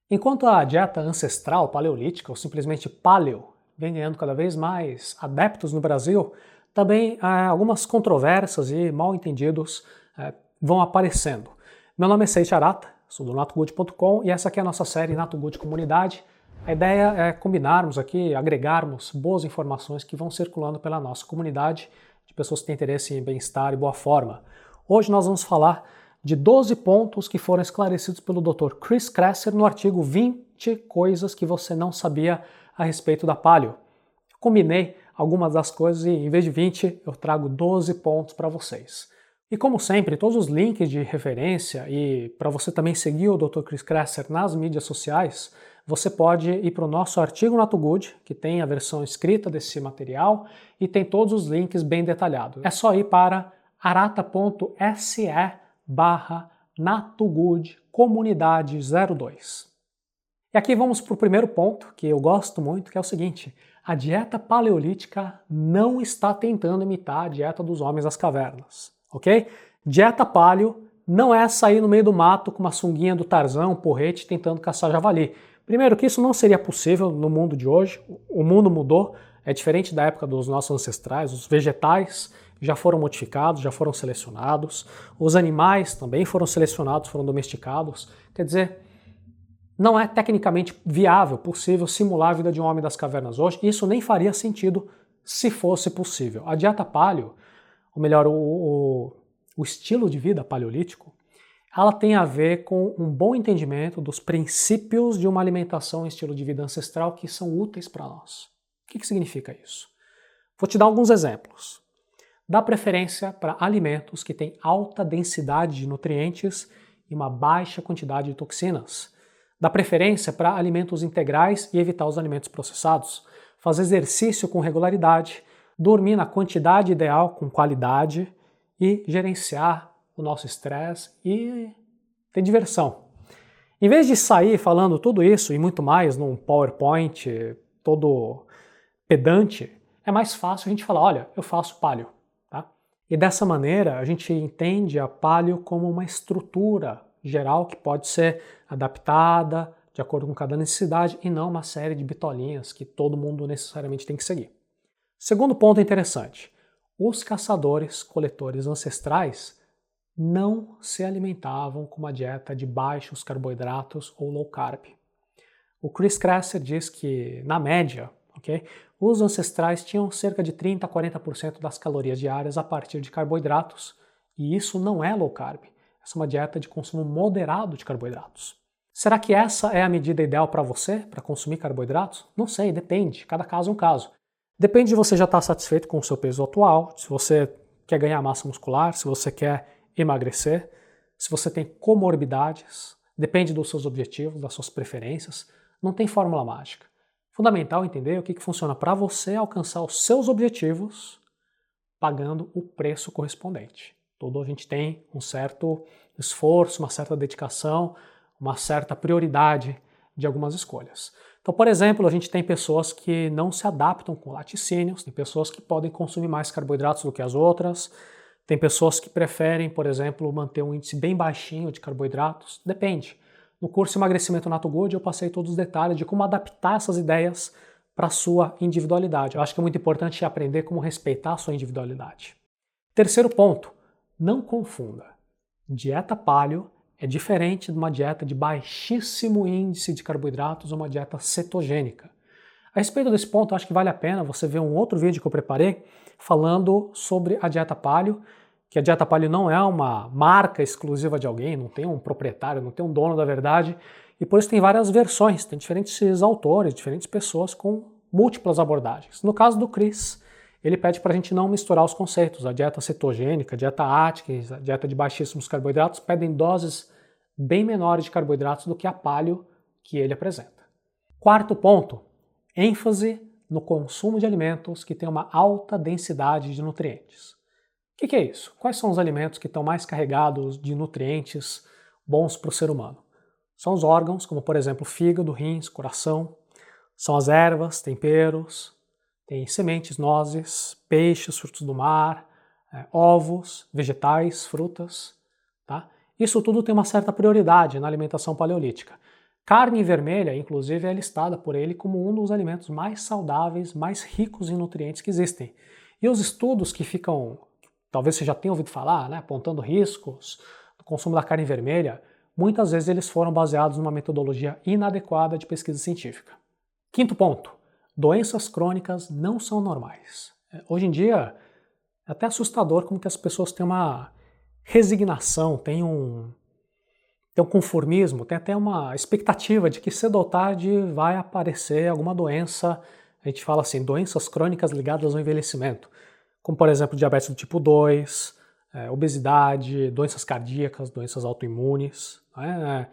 Enquanto a dieta ancestral paleolítica, ou simplesmente paleo, vem ganhando cada vez mais adeptos no Brasil, também algumas controvérsias e mal-entendidos vão aparecendo. Meu nome é Seiichi Arata, sou do NatoGood.com e essa aqui é a nossa série NatoGood Comunidade. A ideia é combinarmos aqui, agregarmos boas informações que vão circulando pela nossa comunidade de pessoas que têm interesse em bem-estar e boa forma. Hoje nós vamos falar de 12 pontos que foram esclarecidos pelo Dr. Chris Kresser no artigo 20 coisas que você não sabia a respeito da paleo. Eu combinei algumas das coisas e em vez de 20 eu trago 12 pontos para vocês. E como sempre, todos os links de referência e para você também seguir o Dr. Chris Kresser nas mídias sociais, você pode ir para o nosso artigo NatoGood, que tem a versão escrita desse material e tem todos os links bem detalhados. É só ir para arata.se/NatoGood Comunidade 02. E aqui vamos para o primeiro ponto, que eu gosto muito, que é o seguinte: a dieta paleolítica não está tentando imitar a dieta dos homens das cavernas, ok? Dieta paleo não é sair no meio do mato com uma sunguinha do Tarzan, um porrete, tentando caçar javali. Primeiro que isso não seria possível no mundo de hoje, o mundo mudou, é diferente da época dos nossos ancestrais, os vegetais já foram modificados, já foram selecionados, os animais também foram selecionados, foram domesticados, quer dizer, não é tecnicamente viável, possível simular a vida de um homem das cavernas hoje, e isso nem faria sentido se fosse possível. A dieta paleo, ou melhor, o estilo de vida paleolítico, ela tem a ver com um bom entendimento dos princípios de uma alimentação e estilo de vida ancestral que são úteis para nós. O que significa isso? Vou te dar alguns exemplos. Dá preferência para alimentos que têm alta densidade de nutrientes e uma baixa quantidade de toxinas. Dá preferência para alimentos integrais e evitar os alimentos processados. Fazer exercício com regularidade, dormir na quantidade ideal com qualidade e gerenciar o nosso estresse e ter diversão. Em vez de sair falando tudo isso e muito mais num PowerPoint todo pedante, é mais fácil a gente falar, olha, eu faço paleo. Tá? E dessa maneira a gente entende a paleo como uma estrutura geral que pode ser adaptada de acordo com cada necessidade e não uma série de bitolinhas que todo mundo necessariamente tem que seguir. Segundo ponto interessante, os caçadores-coletores ancestrais não se alimentavam com uma dieta de baixos carboidratos ou low carb. O Chris Kresser diz que, na média, os ancestrais tinham cerca de 30 a 40% das calorias diárias a partir de carboidratos, e isso não é low carb. Essa é uma dieta de consumo moderado de carboidratos. Será que essa é a medida ideal para você, para consumir carboidratos? Não sei, depende, cada caso é um caso. Depende de você já estar satisfeito com o seu peso atual, se você quer ganhar massa muscular, se você quer emagrecer, se você tem comorbidades, depende dos seus objetivos, das suas preferências, não tem fórmula mágica. Fundamental entender o que funciona para você alcançar os seus objetivos pagando o preço correspondente. Todo a gente tem um certo esforço, uma certa dedicação, uma certa prioridade de algumas escolhas. Então, por exemplo, a gente tem pessoas que não se adaptam com laticínios, tem pessoas que podem consumir mais carboidratos do que as outras, tem pessoas que preferem, por exemplo, manter um índice bem baixinho de carboidratos, depende. No curso Emagrecimento NatoGood eu passei todos os detalhes de como adaptar essas ideias para a sua individualidade. Eu acho que é muito importante aprender como respeitar a sua individualidade. Terceiro ponto, não confunda. Dieta paleo é diferente de uma dieta de baixíssimo índice de carboidratos ou uma dieta cetogênica. A respeito desse ponto, acho que vale a pena você ver um outro vídeo que eu preparei falando sobre a dieta paleo, que a dieta paleo não é uma marca exclusiva de alguém, não tem um proprietário, não tem um dono da verdade, e por isso tem várias versões, tem diferentes autores, diferentes pessoas com múltiplas abordagens. No caso do Chris, ele pede para a gente não misturar os conceitos. A dieta cetogênica, a dieta Atkins, a dieta de baixíssimos carboidratos pedem doses bem menores de carboidratos do que a paleo que ele apresenta. Quarto ponto, ênfase no consumo de alimentos que têm uma alta densidade de nutrientes. O que é isso? Quais são os alimentos que estão mais carregados de nutrientes bons para o ser humano? São os órgãos, como por exemplo fígado, rins, coração, são as ervas, temperos, tem sementes, nozes, peixes, frutos do mar, ovos, vegetais, frutas. Tá? Isso tudo tem uma certa prioridade na alimentação paleolítica. Carne vermelha, inclusive, é listada por ele como um dos alimentos mais saudáveis, mais ricos em nutrientes que existem. E os estudos que ficam, talvez você já tenha ouvido falar, né, apontando riscos do consumo da carne vermelha, muitas vezes eles foram baseados numa metodologia inadequada de pesquisa científica. Quinto ponto, doenças crônicas não são normais. Hoje em dia, é até assustador como que as pessoas têm uma resignação, têm um conformismo, tem até uma expectativa de que cedo ou tarde vai aparecer alguma doença, a gente fala assim, doenças crônicas ligadas ao envelhecimento, como por exemplo diabetes do tipo 2, obesidade, doenças cardíacas, doenças autoimunes, né?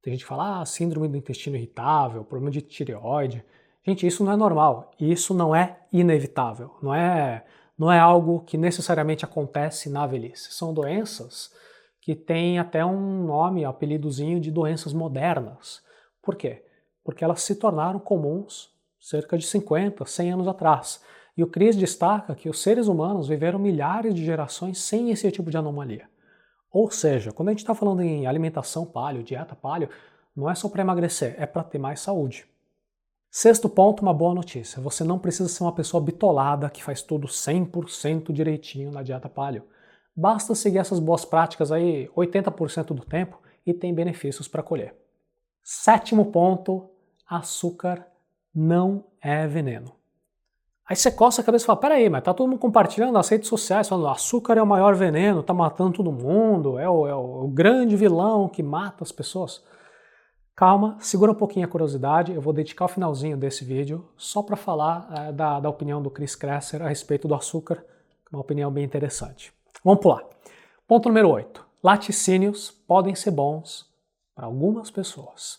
Tem gente que fala, síndrome do intestino irritável, problema de tireoide. Gente, isso não é normal, isso não é inevitável, não é algo que necessariamente acontece na velhice. São doenças que têm até um nome, apelidozinho de doenças modernas. Por quê? Porque elas se tornaram comuns cerca de 50, 100 anos atrás. E o Chris destaca que os seres humanos viveram milhares de gerações sem esse tipo de anomalia. Ou seja, quando a gente está falando em alimentação paleo, dieta paleo, não é só para emagrecer, é para ter mais saúde. Sexto ponto, uma boa notícia. Você não precisa ser uma pessoa bitolada que faz tudo 100% direitinho na dieta paleo. Basta seguir essas boas práticas aí 80% do tempo e tem benefícios para colher. Sétimo ponto, açúcar não é veneno. Aí você coça a cabeça e fala, peraí, mas tá todo mundo compartilhando nas redes sociais, falando açúcar é o maior veneno, tá matando todo mundo, é o grande vilão que mata as pessoas. Calma, segura um pouquinho a curiosidade, eu vou dedicar o finalzinho desse vídeo só para falar da opinião do Chris Kresser a respeito do açúcar, uma opinião bem interessante. Vamos pular. Ponto número 8. Laticínios podem ser bons para algumas pessoas.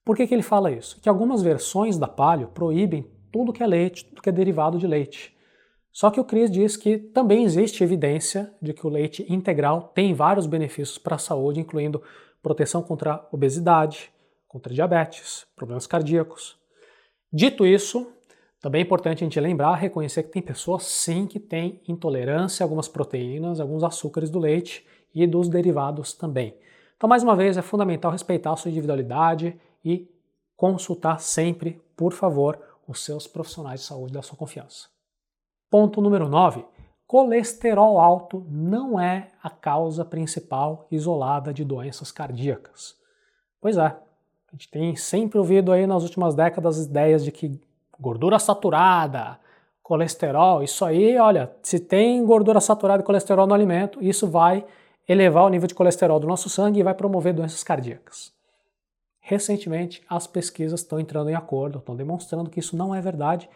Por que ele fala isso? Que algumas versões da paleo proíbem tudo que é leite, tudo que é derivado de leite. Só que o Chris diz que também existe evidência de que o leite integral tem vários benefícios para a saúde, incluindo proteção contra obesidade, contra diabetes, problemas cardíacos. Dito isso, também é importante a gente lembrar, reconhecer que tem pessoas sim que têm intolerância a algumas proteínas, alguns açúcares do leite e dos derivados também. Então, mais uma vez, é fundamental respeitar a sua individualidade e consultar sempre, por favor, os seus profissionais de saúde da sua confiança. Ponto número 9. Colesterol alto não é a causa principal isolada de doenças cardíacas. Pois é, a gente tem sempre ouvido aí nas últimas décadas ideias de que gordura saturada, colesterol, isso aí, olha, se tem gordura saturada e colesterol no alimento, isso vai elevar o nível de colesterol do nosso sangue e vai promover doenças cardíacas. Recentemente, as pesquisas estão entrando em acordo, estão demonstrando que isso não é verdade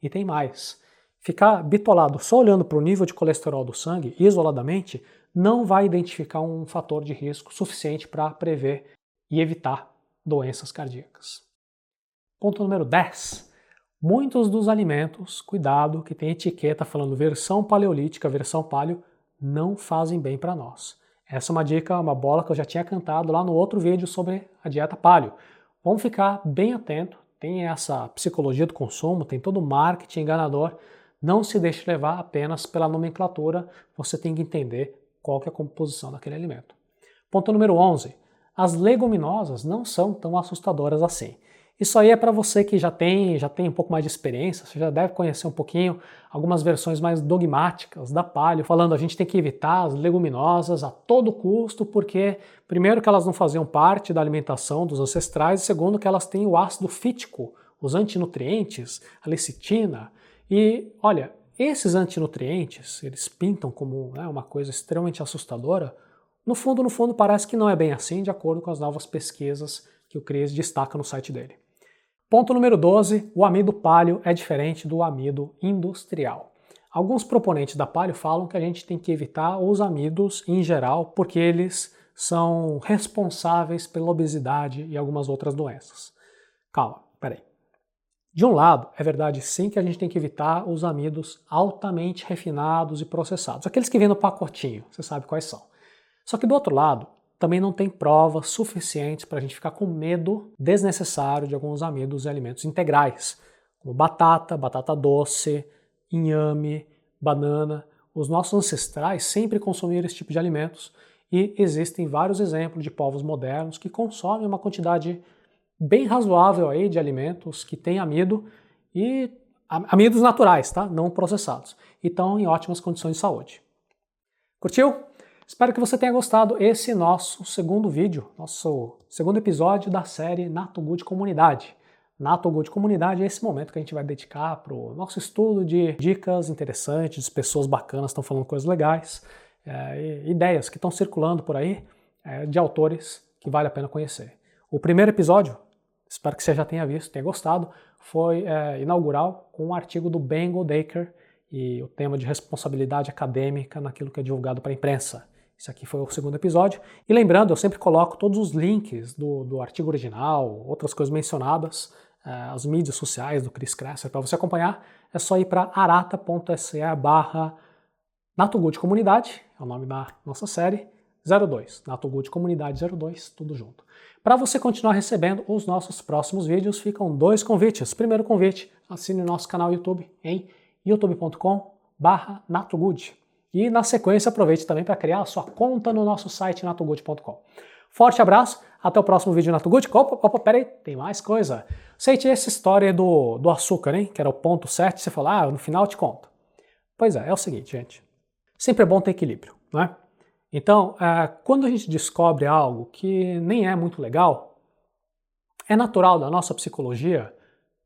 e tem mais. Ficar bitolado só olhando para o nível de colesterol do sangue, isoladamente, não vai identificar um fator de risco suficiente para prever e evitar doenças cardíacas. Ponto número 10. Muitos dos alimentos, cuidado, que tem etiqueta falando versão paleolítica, versão paleo, não fazem bem para nós. Essa é uma dica, uma bola que eu já tinha cantado lá no outro vídeo sobre a dieta paleo. Vamos ficar bem atento, tem essa psicologia do consumo, tem todo o marketing enganador. Não se deixe levar apenas pela nomenclatura, você tem que entender qual que é a composição daquele alimento. Ponto número 11. As leguminosas não são tão assustadoras assim. Isso aí é para você que já tem um pouco mais de experiência, você já deve conhecer um pouquinho algumas versões mais dogmáticas da paleo, falando a gente tem que evitar as leguminosas a todo custo, porque primeiro que elas não faziam parte da alimentação dos ancestrais, e segundo que elas têm o ácido fítico, os antinutrientes, a lecitina. E olha, esses antinutrientes, eles pintam como uma coisa extremamente assustadora. No fundo, parece que não é bem assim, de acordo com as novas pesquisas que o Chris destaca no site dele. Ponto número 12, o amido paleo é diferente do amido industrial. Alguns proponentes da paleo falam que a gente tem que evitar os amidos em geral, porque eles são responsáveis pela obesidade e algumas outras doenças. Calma, peraí. De um lado, é verdade sim que a gente tem que evitar os amidos altamente refinados e processados, aqueles que vêm no pacotinho, você sabe quais são. Só que do outro lado, também não tem provas suficientes para a gente ficar com medo desnecessário de alguns amidos e alimentos integrais, como batata, batata doce, inhame, banana. Os nossos ancestrais sempre consumiram esse tipo de alimentos e existem vários exemplos de povos modernos que consomem uma quantidade bem razoável aí de alimentos que têm amido e amidos naturais, tá? Não processados. E estão em ótimas condições de saúde. Curtiu? Espero que você tenha gostado. Esse nosso segundo vídeo, nosso segundo episódio da série Nato Good Comunidade. Nato Good Comunidade é esse momento que a gente vai dedicar para o nosso estudo de dicas interessantes, pessoas bacanas estão falando coisas legais, ideias que estão circulando por aí de autores que vale a pena conhecer. O primeiro episódio, espero que você já tenha visto, tenha gostado, foi inaugural com um artigo do Ben Goldacre e o tema de responsabilidade acadêmica naquilo que é divulgado para a imprensa. Esse aqui foi o segundo episódio. E lembrando, eu sempre coloco todos os links do artigo original, outras coisas mencionadas, as mídias sociais do Chris Kresser, para você acompanhar. É só ir para arata.se/NatoGoodComunidade, é o nome da nossa série, 02, Nato Good Comunidade 02, tudo junto. Para você continuar recebendo os nossos próximos vídeos, ficam 2 convites. Primeiro convite, assine o nosso canal YouTube em youtube.com/NatoGood. E na sequência aproveite também para criar a sua conta no nosso site natogood.com. Forte abraço, até o próximo vídeo Nato Good. Opa, peraí, tem mais coisa. Sei que essa história do açúcar, hein, que era o ponto 7, você falou, no final eu te conto. Pois é o seguinte, gente, sempre é bom ter equilíbrio, não é? Então, quando a gente descobre algo que nem é muito legal, é natural da nossa psicologia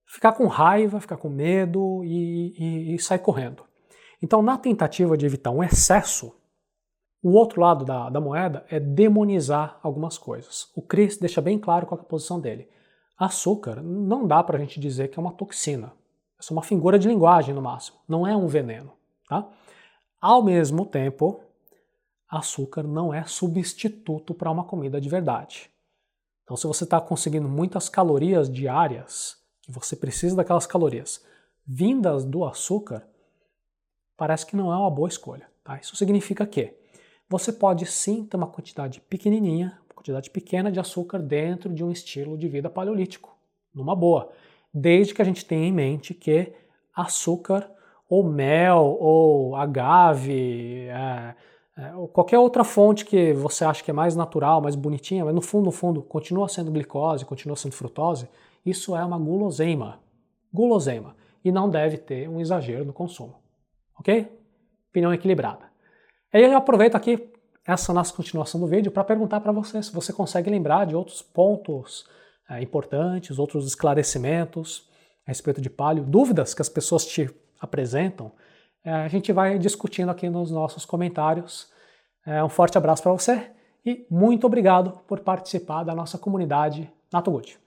ficar com raiva, ficar com medo e sair correndo. Então, na tentativa de evitar um excesso, o outro lado da moeda é demonizar algumas coisas. O Chris deixa bem claro qual é a posição dele. Açúcar não dá pra gente dizer que é uma toxina. É só uma figura de linguagem no máximo. Não é um veneno. Tá? Ao mesmo tempo, açúcar não é substituto para uma comida de verdade. Então, se você está conseguindo muitas calorias diárias, que você precisa daquelas calorias vindas do açúcar, parece que não é uma boa escolha. Tá? Isso significa que você pode sim ter uma quantidade pequenininha, uma quantidade pequena de açúcar dentro de um estilo de vida paleolítico, numa boa, desde que a gente tenha em mente que açúcar ou mel ou agave, ou qualquer outra fonte que você acha que é mais natural, mais bonitinha, mas no fundo, continua sendo glicose, continua sendo frutose, isso é uma guloseima. Guloseima. E não deve ter um exagero no consumo. Ok? Opinião equilibrada. Aí eu aproveito aqui essa nossa continuação do vídeo para perguntar para você se você consegue lembrar de outros pontos importantes, outros esclarecimentos a respeito de paleo, dúvidas que as pessoas te apresentam. A gente vai discutindo aqui nos nossos comentários. Um forte abraço para você e muito obrigado por participar da nossa comunidade Nato Good.